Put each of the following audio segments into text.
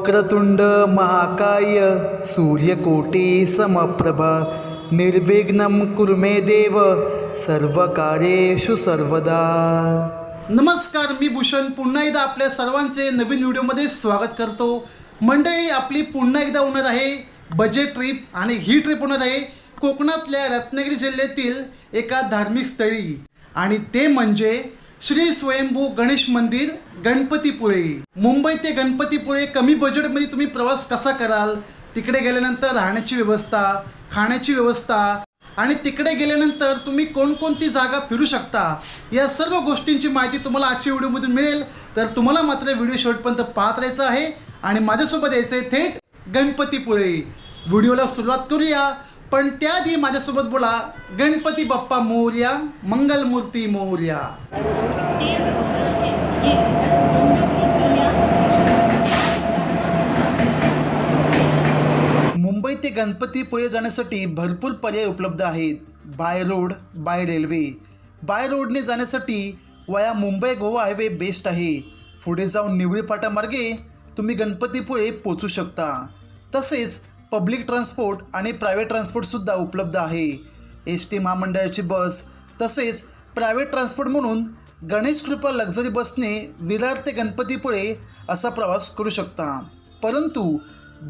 वक्रतुंड महाकाय सूर्यकोटी समप्रभा निर्विघ्नं कुरु मे देव सर्वकार्येषु सर्वदा। नमस्कार, मी भूषण पुन्हा एकदा आपल्या सर्वांचे नवीन व्हिडिओमध्ये स्वागत करतो। मंडळी, आपली पुन्हा एकदा होणार आहे बजेट ट्रिप आणि ही ट्रिप होणार आहे कोकणातल्या रत्नागिरी जिल्ह्यातील एका धार्मिक स्थळी आणि ते म्हणजे श्री स्वयंभू गणेश मंदिर गणपतीपुळे। मुंबई ते गणपतीपुळे कमी बजेटमध्ये तुम्ही प्रवास कसा कराल, तिकडे गेल्यानंतर राहण्याची व्यवस्था, खाण्याची व्यवस्था आणि तिकडे गेल्यानंतर तुम्ही कोणकोणती जागा फिरू शकता, या सर्व गोष्टींची माहिती तुम्हाला आजच्या व्हिडिओमधून मिळेल। तर तुम्हाला मात्र व्हिडिओ शेवटपर्यंत पाहत राहायचं आहे आणि माझ्यासोबत यायचं आहे थेट गणपतीपुळे। व्हिडिओला सुरुवात करूया, पण त्याआधी माझ्यासोबत बोला गणपती बाप्पा मोरया, मंगलमूर्ती मोरया। मुंबई ते गणपतीपुळे जाण्यासाठी भरपूर पर्याय उपलब्ध आहेत। By road, by railway. By रोडने जाण्यासाठी वया मुंबई गोवा हायवे बेस्ट आहे। पुढे जाऊन निवळी फाटा मार्गे तुम्ही गणपतीपुळे पोचू शकता। तसेच पब्लिक ट्रान्सपोर्ट आणि प्रायव्हेट ट्रान्सपोर्टसुद्धा उपलब्ध आहे। एस टी महामंडळाची बस तसेच प्रायव्हेट ट्रान्सपोर्ट म्हणून गणेश कृपा लक्झरी बसने विरार ते गणपतीपुळे असा प्रवास करू शकता। परंतु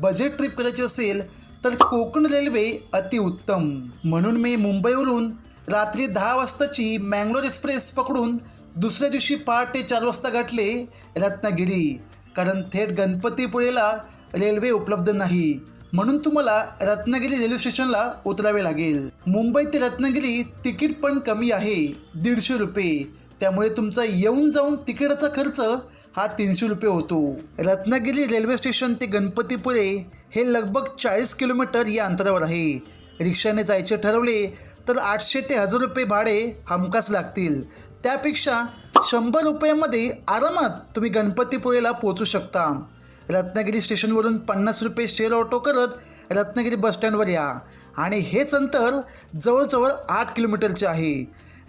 बजेट ट्रिप करायची असेल तर कोकण रेल्वे अतिउत्तम। म्हणून मी मुंबईवरून रात्री 10 वाजताची मँगलोर एक्सप्रेस पकडून दुसऱ्या दिवशी पहाटे 4 वाजता गाठले रत्नागिरी, कारण थेट गणपतीपुळेला रेल्वे उपलब्ध नाही। म्हणून तुम्हाला रत्नागिरी रेल्वे स्टेशनला उतरावे लागेल। मुंबई ते रत्नागिरी तिकीट पण कमी आहे, 150 रुपये। त्यामुळे तुमचा येऊन जाऊन तिकिटाचा खर्च हा 300 रुपये होतो। रत्नागिरी रेल्वे स्टेशन ते गणपतीपुळे हे लगभग 40 किलोमीटर या अंतरावर आहे। रिक्षाने जायचे ठरवले तर 800 ते 1000 रुपये भाडे हमखास लागतील। त्यापेक्षा 100 रुपयामध्ये आरामात तुम्ही गणपतीपुळेला पोहोचू शकता। रत्नागिरी स्टेशनवरून 50 रुपये शेअर ऑटो करत रत्नागिरी बसस्टँडवर या आणि हेच अंतर जवळजवळ 8 किलोमीटरचे आहे।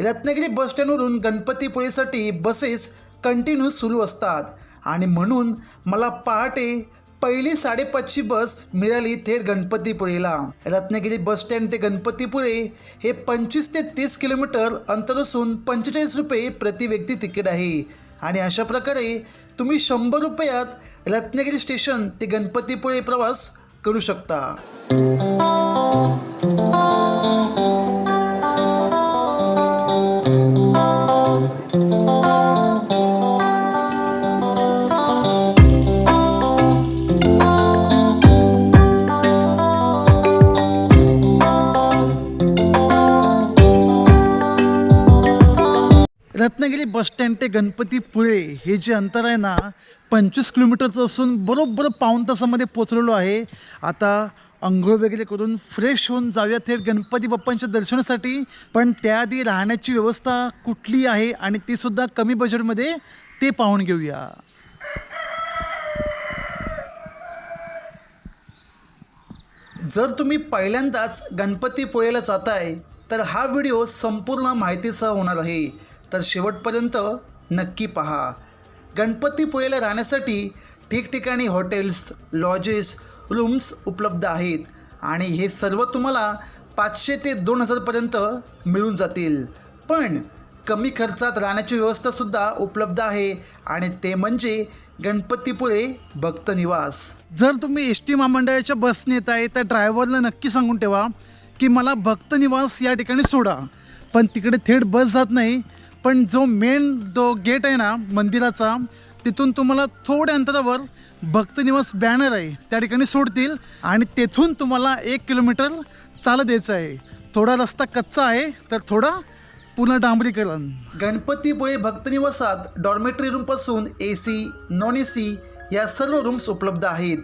रत्नागिरी बसस्टँडवरून गणपतीपुळेसाठी बसेस कंटिन्यू सुरू असतात आणि म्हणून मला पहाटे पहिली 5:30ची बस मिळाली थेट गणपतीपुळेला। रत्नागिरी बसस्टँड ते गणपतीपुळे हे 25 ते 30 किलोमीटर अंतर असून 45 रुपये प्रति व्यक्ती तिकीट आहे आणि अशा प्रकारे तुम्ही 100 रुपयात रत्नागिरी स्टेशन ते गणपतीपुळे प्रवास करू शकता। रत्नागिरी बसस्टँड ते गणपतीपुळे हे जे अंतर आहे ना 25 किलोमीटरचं असून बरोबर पाऊण तासामध्ये पोचलेलो आहे। आता अंघोळ वगैरे करून फ्रेश होऊन जाऊया थेट गणपती बाप्पांच्या दर्शनासाठी। पण त्याआधी राहण्याची व्यवस्था कुठली आहे आणि तीसुद्धा कमी बजेटमध्ये ते पाहून घेऊया। जर तुम्ही पहिल्यांदाच गणपतीपुळेला जाताय तर हा व्हिडिओ संपूर्ण माहितीसह होणार आहे, तर शेवटपर्यंत नक्की पहा। गणपतीपुळेला राहण्यासाठी ठिकठिकाणी हॉटेल्स, लॉजेस, रूम्स उपलब्ध आहेत आणि हे सर्व तुम्हाला 500 ते 2000पर्यंत मिळून जातील। पण कमी खर्चात राहण्याची व्यवस्थासुद्धा उपलब्ध आहे आणि ते म्हणजे गणपतीपुळे भक्त निवास। जर तुम्ही एस टी महामंडळाच्या बसने येत आहे तर ड्रायव्हरला नक्की सांगून ठेवा की मला भक्त निवास या ठिकाणी सोडा, पण तिकडे थेट बस जात नाही। पण जो गेट आहे ना मंदिराचा, तिथून तुम्हाला थोड्या अंतरावर भक्तनिवास बॅनर आहे त्या ठिकाणी सोडतील आणि तेथून तुम्हाला 1 किलोमीटर चालत द्यायचं आहे। थोडा रस्ता कच्चा आहे तर थोडा पूर्ण डांबरीकरण। गणपतीपुळे भक्तनिवासात डॉर्मेटरी रूमपासून AC, नॉन AC या सर्व रूम्स उपलब्ध आहेत।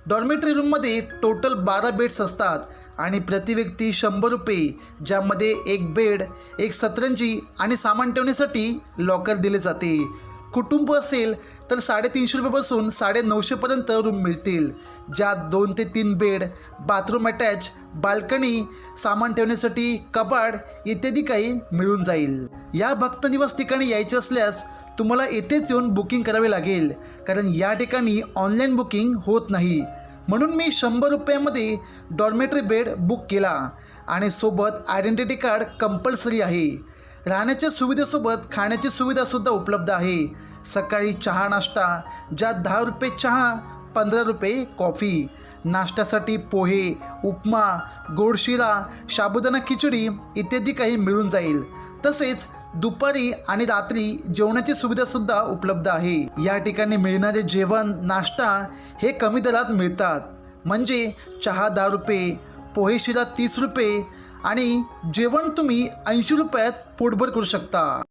डॉर्मेटरी रूममध्ये टोटल 12 बेड्स असतात आणि प्रति व्यक्ती 100 रुपये, ज्यामध्ये 1 बेड, 1 सतरंजी आणि सामान ठेवण्यासाठी लॉकर दिले जाते। कुटुंब असेल तर 350 रुपयापासून 950पर्यंत रूम मिळतील, ज्यात 2 ते 3 बेड, बाथरूम अटॅच, बाल्कनी, सामान ठेवण्यासाठी कबाड इत्यादी काही मिळून जाईल। या भक्तनिवास ठिकाणी यायचे असल्यास तुम्हाला येथेच येऊन बुकिंग करावे लागेल, कारण या ठिकाणी ऑनलाईन बुकिंग होत नाही. म्हणून मी 100 रुपयामध्ये डॉर्मेटरी बेड बुक केला आणि सोबत आयडेंटिटी कार्ड कंपल्सरी आहे. राहण्याच्या सुविधेसोबत खाण्याची सुविधासुद्धा उपलब्ध आहे. सकाळी चहा नाश्ता, ज्यात 10 रुपये चहा, 15 रुपये कॉफी. नाश्त्यासाठी पोहे, उपमा, गोड शिरा, साबुदाणा खिचडी इत्यादी काही मिळून जाईल. तसेच दुपारी आणि रात्री जेवणाची सुविधासुद्धा उपलब्ध आहे. या ठिकाणी मिळणारे जेवण, नाश्ता हे कमी दरात मिळतात. म्हणजे चहा 10 रुपये, पोहे शिरा 30 रुपये आणि जेवण तुम्ही 80 रुपयात पोटभर करू शकता.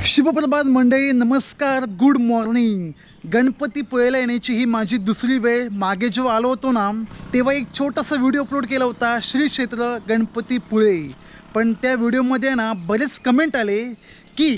शुभप्रभात मंडळी, नमस्कार, गुड मॉर्निंग. गणपतीपुळेला येण्याची ही माझी दुसरी वेळ. मागे जेव्हा आलो होतो ना, तेव्हा एक छोटासा व्हिडिओ अपलोड केला होता, श्री क्षेत्र गणपतीपुळे. पण त्या व्हिडिओमध्ये ना बरेच कमेंट आले की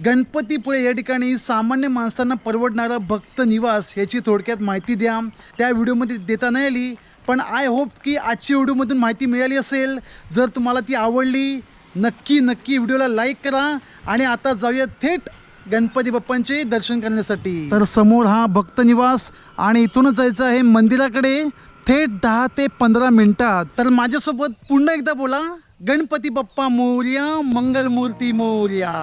गणपतीपुळे या ठिकाणी सामान्य माणसांना परवडणारं भक्त निवास याची थोडक्यात माहिती द्या. त्या व्हिडिओमध्ये देता नाही आली, पण आय होप की आजच्या व्हिडिओमधून माहिती मिळाली असेल. जर तुम्हाला ती आवडली, नक्की व्हिडिओला लाईक करा. आणि आता जाऊया थेट गणपती बाप्पांचे दर्शन करण्यासाठी. तर समोर हा भक्त निवास आणि इथूनच जायचं आहे मंदिराकडे थेट 10 ते 15 मिनिटात. तर माझ्यासोबत पुन्हा एकदा बोला, गणपती बाप्पा मोरया, मंगलमूर्ती मोरया.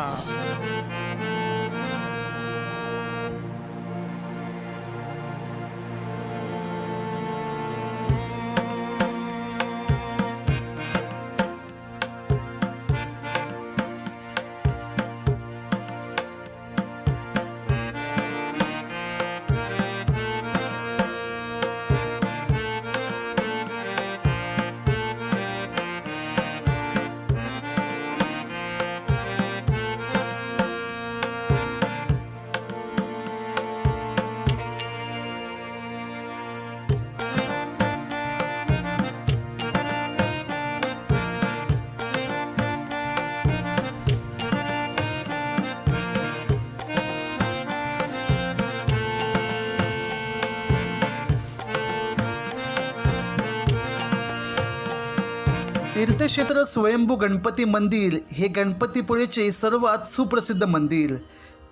तीर्थक्षेत्र स्वयंभू गणपती मंदिर हे गणपतीपुळेचे सर्वात सुप्रसिद्ध मंदिर.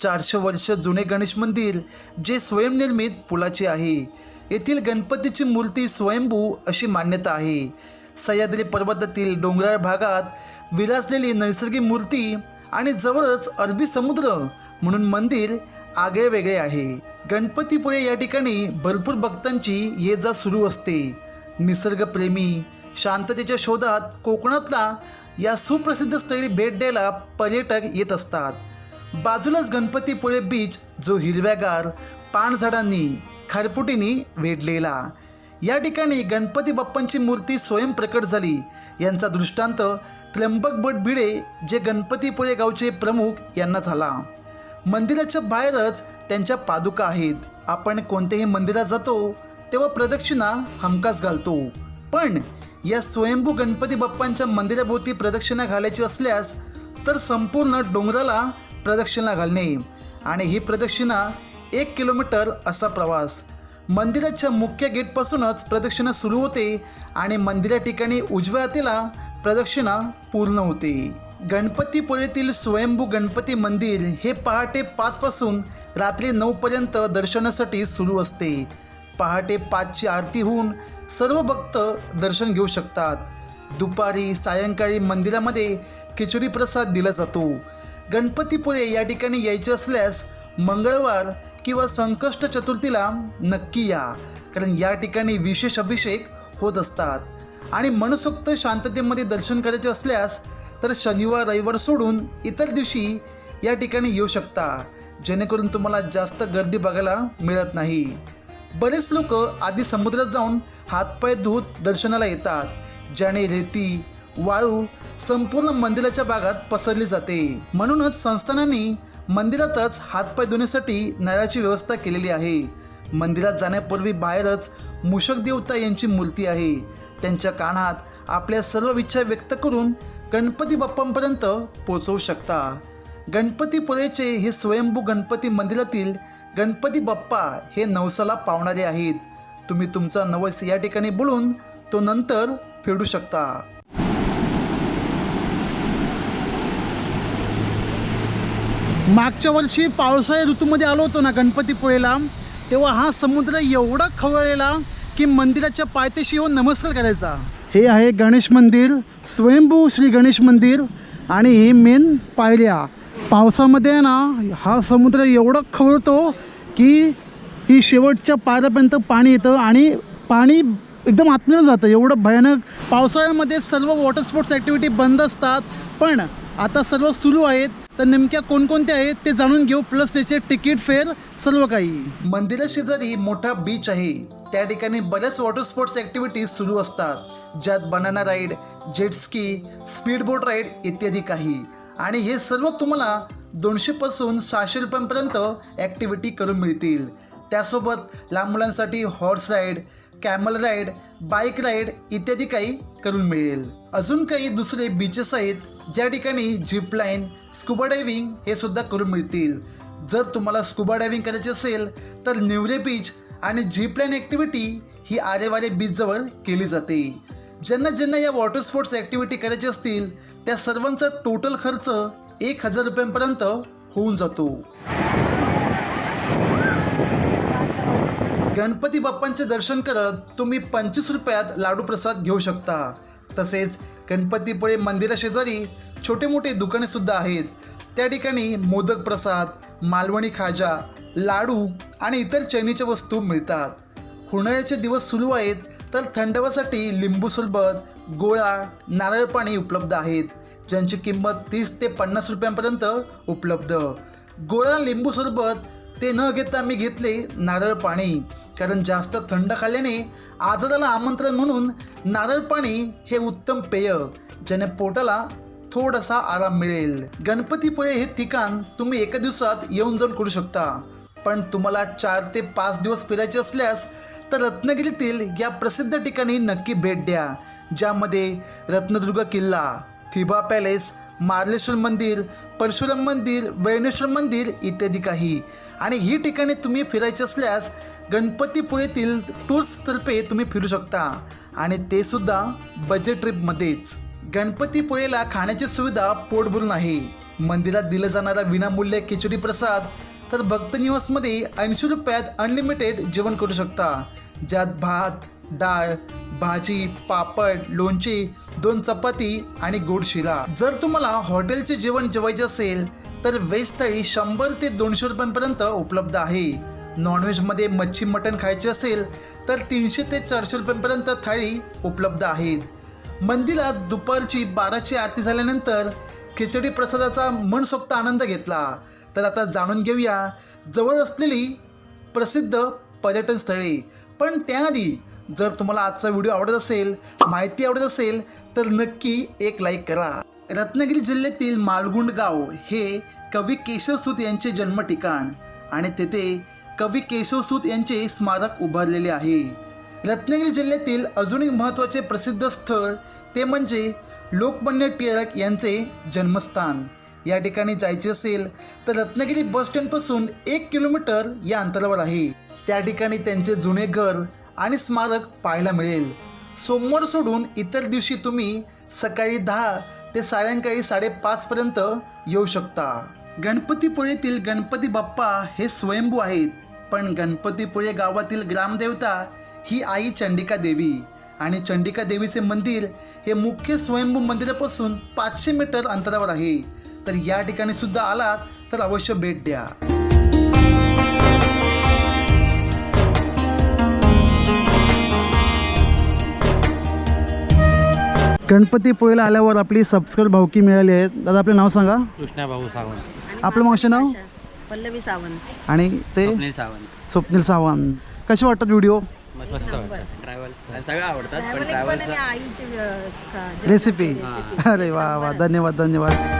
400 वर्ष जुने गणेश मंदिर जे स्वयंनिर्मित पुलाचे आहे. येथील गणपतीची मूर्ती स्वयंभू अशी मान्यता आहे. सह्याद्री पर्वतातील डोंगराळ भागात विराजलेली नैसर्गिक मूर्ती आणि जवळच अरबी समुद्र म्हणून मंदिर आगळे वेगळे आहे. गणपतीपुळे या ठिकाणी भरपूर भक्तांची ये जा सुरू असते. निसर्गप्रेमी शांततेच्या शोधात कोकणातला या सुप्रसिद्ध स्थळी भेट द्यायला पर्यटक येत असतात. बाजूलाच गणपतीपुळे बीच, जो हिरव्यागार पानझाडांनी खारपुटीने वेढलेला. या ठिकाणी गणपती बाप्पांची मूर्ती स्वयंप्रकट झाली यांचा दृष्टांत त्र्यंबक भट भिडे, जे गणपतीपुळे गावचे प्रमुख, यांना झाला. मंदिराच्या बाहेरच त्यांच्या पादुका आहेत. आपण कोणत्याही मंदिरात जातो तेव्हा प्रदक्षिणा हमखास घालतो, पण या स्वयंभू गणपती बाप्पांच्या मंदिराभोवती प्रदक्षिणा घालायची असल्यास तर संपूर्ण डोंगराला प्रदक्षिणा घालणे. आणि ही प्रदक्षिणा 1 किलोमीटर असा प्रवास. मंदिराच्या मुख्य गेटपासूनच प्रदक्षिणा सुरू होते आणि मंदिरा ठिकाणी उजव्या हाताला प्रदक्षिणा पूर्ण होते. गणपतीपुळेतील स्वयंभू गणपती मंदिर हे पहाटे 5 पासून रात्री 9 पर्यंत दर्शनासाठी सुरू असते. पहाटे 5ची आरती होऊन सर्व भक्त दर्शन घेऊ शकतात. दुपारी सायंकाळी मंदिरामध्ये खिचडी प्रसाद दिला जातो. गणपतीपुळे या ठिकाणी यायचे असल्यास मंगळवार किंवा संकष्ट चतुर्थीला नक्की या, कारण या ठिकाणी विशेष अभिषेक होत असतात. आणि मनसोक्त शांततेमध्ये दर्शन करायचे असल्यास तर शनिवार रविवार सोडून इतर दिवशी या ठिकाणी येऊ शकता, जेणेकरून तुम्हाला जास्त गर्दी बघायला मिळत नाही. बरेच लोक आधी समुद्रात जाऊन हातपाय धुत दर्शनाला येतात, ज्याने रेती वाळू संपूर्ण मंदिराच्या भागात पसरली जाते. म्हणूनच संस्थानांनी मंदिरातच हातपाय धुण्यासाठी नळाची व्यवस्था केलेली आहे. मंदिरात जाण्यापूर्वी बाहेरच मूषक देवता यांची मूर्ती आहे. त्यांच्या कानात आपल्या सर्व इच्छा व्यक्त करून गणपती बाप्पांपर्यंत पोहोचवू शकता. गणपतीपुळेचे हे स्वयंभू गणपती मंदिरातील गणपती बाप्पा हे नवसाला पावणारे आहेत. तुम्ही तुमचा नवस या ठिकाणी बोलून तो नंतर फेडू शकता. मागच्या वर्षी पावसाळ्या ऋतूमध्ये आलो होतो ना गणपतीपुळेला, तेव्हा हा समुद्र एवढा खवळलेला की मंदिराच्या पायथ्याशी येऊन नमस्कार करायचा. हे आहे गणेश मंदिर, स्वयंभू श्री गणेश मंदिर आणि हे मेन पायऱ्या. पावसामध्ये ना हा समुद्र एवढा खवळतो की ही शेवटच्या पायऱ्यापर्यंत पाणी येतं आणि पाणी एकदम आतमध्ये जातं. एवढं भयानक. पावसाळ्यामध्ये सर्व वॉटर स्पोर्ट्स ॲक्टिव्हिटी बंद असतात, पण आता सर्व सुरू आहेत. तर नेमक्या कोणकोणत्या आहेत ते जाणून घेऊ, प्लस त्याचे तिकीट फेअर सर्व काही. मंदिराशेजारी मोठा बीच आहे. त्या ठिकाणी बऱ्याच वॉटर स्पोर्ट्स ॲक्टिव्हिटीज सुरू असतात, ज्यात banana ride, jet ski, speed boat ride इत्यादी काही. आणि हे सर्व तुम्हाला 200 पासून 600 रुपयांपर्यंत ॲक्टिव्हिटी करून मिळतील. त्यासोबत लहान मुलांसाठी horse ride, camel ride, bike ride इत्यादी काही करून मिळेल. अजून काही दुसरे बीचेस आहेत ज्या ठिकाणी झिप लाईन, स्कुबा डायव्हिंग हे सुद्धा करून मिळतील. जर तुम्हाला स्कुबा डायव्हिंग करायचे असेल तर नेवरे बीच आणि झिप लाईन ॲक्टिव्हिटी ही आरेवारे बीचजवळ केली जाते. ज्यांना या वॉटर स्पोर्ट्स ॲक्टिव्हिटी करायची असतील त्या सर्वांचा टोटल खर्च 1000 रुपयांपर्यंत होऊन जातो. गणपती बाप्पांचे दर्शन करत तुम्ही 25 रुपयात लाडू प्रसाद घेऊ शकता. तसेच गणपतीपुळे मंदिराशेजारी छोटे मोठे दुकाने सुद्धा आहेत. त्या ठिकाणी मोदक प्रसाद, मालवणी खाजा, लाडू आणि इतर चैनीच्या वस्तू मिळतात. उन्हाळ्याचे दिवस सुरू आहेत तर थंडाव्यासाठी लिंबू सरबत, गोळा, नारळ पाणी उपलब्ध आहेत, ज्यांची किंमत 30 ते 50 रुपयांपर्यंत उपलब्ध. गोळा लिंबू सरबत ते न घेता मी घेतले नारळ पाणी, कारण जास्त थंड खाल्ल्याने आजाराला आमंत्रण म्हणून नारळ पाणी हे उत्तम पेय, ज्याने पोटाला थोडासा आराम मिळेल. गणपतीपुळे हे ठिकाण तुम्ही एका दिवसात येऊन जाऊन करू शकता, पण तुम्हाला 4 ते 5 दिवस फिरायचे असल्यास तर रत्नागिरीतील या प्रसिद्ध ठिकाणी नक्की भेट द्या, ज्यामध्ये रत्नदुर्ग किल्ला, थिबा पॅलेस, मार्लेश्वर मंदिर, परशुराम मंदिर, वैनेश्वर मंदिर इत्यादी काही. आणि ही ठिकाणे तुम्ही फिरायची असल्यास गणपतीपुळेतील टूर्सतर्फे तुम्ही फिरू शकता, आणि ते सुद्धा बजेट ट्रिपमध्येच. गणपतीपुळेला खाण्याची सुविधा पोट भरून आहे. मंदिरात दिला जाणारा विनामूल्य खिचडी प्रसाद, तर भक्तनिवासमध्ये 80 रुपयात अनलिमिटेड जेवण करू शकता, ज्यात भात, डाळ, भाजी, पापड, लोणचे, 2 चपाती आणि गोड शिरा. जर तुम्हाला हॉटेलचे जेवण जेवायचे असेल तर व्हेज थाळी 100 ते 200 रुपयांपर्यंत उपलब्ध आहे. नॉनव्हेजमध्ये मच्छी मटण खायचे असेल तर 300 ते 400 रुपयांपर्यंत थाळी उपलब्ध आहेत. मंदिरात दुपारची 12ची आरती झाल्यानंतर खिचडी प्रसादाचा मनसोक्त आनंद घेतला. तर आता जाणून घेऊया जवळ असलेली प्रसिद्ध पर्यटन स्थळे. पण त्याआधी जर तुम्हाला आजचा व्हिडिओ आवडत असेल, माहिती आवडत असेल तर नक्की एक लाईक करा. रत्नागिरी जिल्ह्यातील मालगुंड गाव हे कवी केशवसूत यांचे जन्म ठिकाण आणि तेथे कवी केशवसूत यांचे स्मारक उभारलेले आहे. रत्नागिरी जिल्ह्यातील अजून एक महत्त्वाचे प्रसिद्ध स्थळ ते म्हणजे लोकमान्य टिळक यांचे जन्मस्थान. या ठिकाणी जायचे असेल तर रत्नागिरी बस स्टँडपासून 1 किलोमीटर या अंतरावर आहे. त्या ठिकाणी त्यांचे जुने घर आणि स्मारक पाहायला मिळेल. सोमवार सोडून इतर दिवशी तुम्ही सकाळी 10 ते सायंकाळी 5:30 पर्यंत येऊ शकता. गणपतीपुळेतील गणपती बाप्पा हे स्वयंभू आहेत, पण गणपतीपुळे गावातील ग्रामदेवता ही आई चंडिका देवी, आणि चंडिका देवीचे मंदिर हे मुख्य स्वयंभू मंदिरापासून 500 मीटर अंतरावर आहे. तर या ठिकाणी सुद्धा आलात तर अवश्य भेट द्या. गणपतीपुळेला आल्यावर आपली सबस्क्राईब भावकी मिळाली आहे. दादा आपलं नाव सांगा. कृष्णा भाऊ सावंत. आपलं मावशी नाव? पल्लवी सावंत. आणि ते स्वप्नील सावंत. स्वप्नील सावंत. कसे वाटतात व्हिडिओ? मस्त वाटतं. ट्रॅव्हल्स सगळं आवडतात, पण पण ट्रॅव्हल्स आईची रेसिपी. अरे वा वा, धन्यवाद धन्यवाद.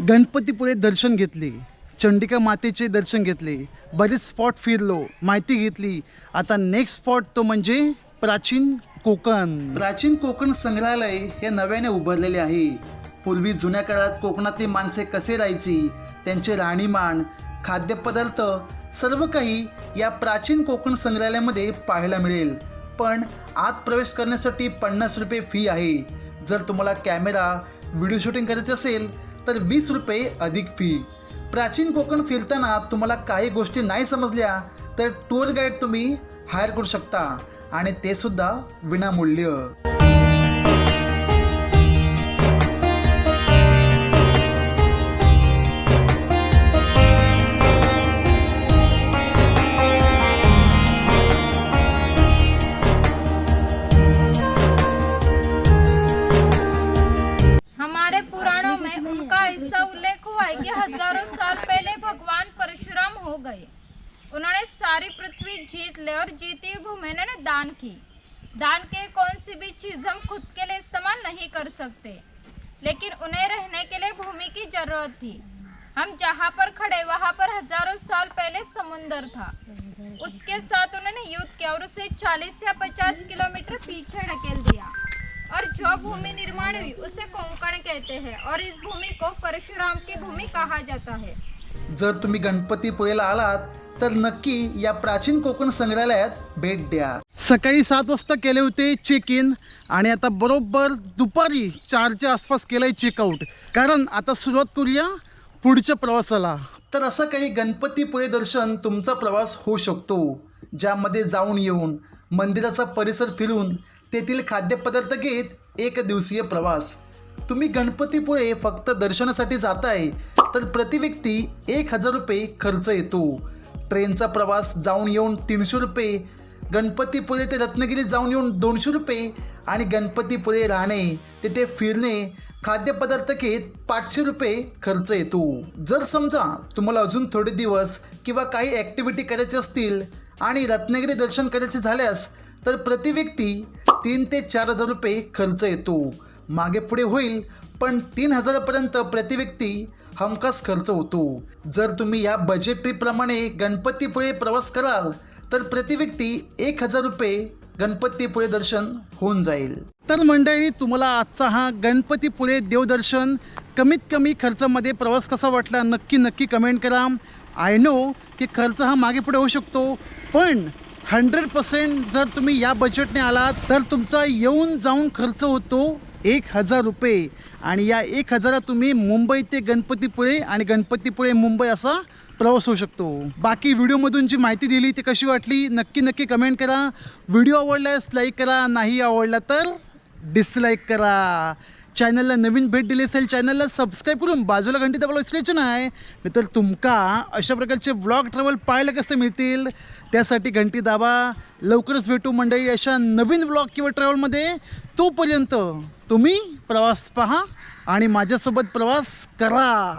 गणपतीपुळे दर्शन घेतले, चंडिका मातेचे दर्शन घेतले, बरेच स्पॉट फिरलो, माहिती घेतली. आता नेक्स्ट स्पॉट तो म्हणजे प्राचीन कोकण. प्राचीन कोकण संग्रहालय हे नव्याने उभारलेले आहे. पूर्वी जुन्या काळात कोकणातली माणसे कसे राहायची, त्यांचे राहणीमान, खाद्यपदार्थ सर्व काही या प्राचीन कोकण संग्रहालयामध्ये पाहायला मिळेल. पण आत प्रवेश करण्यासाठी 50 रुपये फी आहे. जर तुम्हाला कॅमेरा व्हिडिओ शूटिंग करायचे असेल तर 20 रुपये अधिक फी. प्राचीन कोकण फिरताना तुम्हाला काही गोष्टी नाही समजल्या तर टूर गाईड तुम्ही हायर करू शकता आणि ते सुद्धा विनामूल्य. हमारे पुराणों में उनका ऐसा उल्लेख हुआ है कि हजारों साल पहले भगवान परशुराम हो गए. उन्होंने सारी पृथ्वी जीत ले और जीती हुई भूमि ने दान की. दान के कौन सी भी चीज़ हम खुद के लिए इस्तेमाल नहीं कर सकते, लेकिन उन्हें रहने के लिए भूमि की जरूरत थी. हम जहाँ पर खड़े वहाँ पर हजारों साल पहले समुंदर था. उसके साथ उन्होंने युद्ध किया और उसे 40 या 50 किलोमीटर पीछे ढकेल दिया और जो भूमि निर्माण हुई उसे कोंकण कहते हैं और इस भूमि को परशुराम की भूमि कहा जाता है. जर तुम्ही गणपतीपुळेला आलात तर नक्की या प्राचीन कोकण संग्रहालयात भेट द्या. सकाळी 7 वाजता केले होते चेक इन आणि आता बरोबर दुपारी 4च्या आसपास केलंय चेकआउट, कारण आता सुरुवात करूया पुढच्या प्रवासाला. तर असं काही गणपतीपुळे दर्शन तुमचा प्रवास होऊ शकतो, ज्यामध्ये जाऊन येऊन मंदिराचा परिसर फिरून तेथील खाद्यपदार्थ घेत 1 दिवसीय प्रवास. तुम्ही गणपतीपुळे फक्त दर्शनासाठी जाताय तर प्रति व्यक्ती 1000 रुपये खर्च येतो. ट्रेनचा प्रवास जाऊन येऊन 300 रुपये, गणपतीपुळे ते रत्नागिरी जाऊन येऊन 200 रुपये आणि गणपतीपुळे राहणे, तेथे फिरणे, खाद्यपदार्थ घेत 500 रुपये खर्च येतो. जर समजा तुम्हाला अजून थोडे दिवस किंवा काही ॲक्टिव्हिटी करायची असतील आणि रत्नागिरी दर्शन करायचे झाल्यास तर प्रति व्यक्ती 3 ते 4000 रुपये खर्च येतो. मागे पुढे होईल पण 3000पर्यंत प्रति व्यक्ती हमखास खर्च होतो. जर तुम्ही या बजेट ट्रिपप्रमाणे गणपतीपुळे प्रवास कराल तर प्रति व्यक्ती 1000 रुपये गणपतीपुळे दर्शन होऊन जाईल. तर मंडळी, तुम्हाला आजचा हा गणपतीपुळे देवदर्शन कमीत कमी खर्चामध्ये प्रवास कसा वाटला नक्की कमेंट करा. आय नो की खर्च हा मागे पुढे होऊ शकतो, पण 100% जर तुम्ही या बजेटने आलात तर तुमचा येऊन जाऊन खर्च होतो 1000 रुपये आणि या 1000 तुम्ही मुंबई ते गणपतीपुळे आणि गणपतीपुळे मुंबई असा प्रवास होऊ शकतो. बाकी व्हिडिओमधून जी माहिती दिली ती कशी वाटली नक्की कमेंट करा. व्हिडिओ आवडल्यास लाईक करा, नाही आवडला तर डिसलाईक करा. चॅनलला नवीन भेट दिली असेल चॅनलला सबस्क्राईब करून बाजूला घंटी दाबायला विसरायचं नाही, नाहीतर तुमका अशा प्रकारचे व्लॉग ट्रॅव्हल पाहायला कसे मिळतील त्यासाठी घंटी दाबा. लवकरच भेटू मंडळी अशा नवीन व्लॉग किंवा ट्रॅव्हलमध्ये. तोपर्यंत तुम्ही प्रवास पहा आणि माझ्यासोबत प्रवास करा.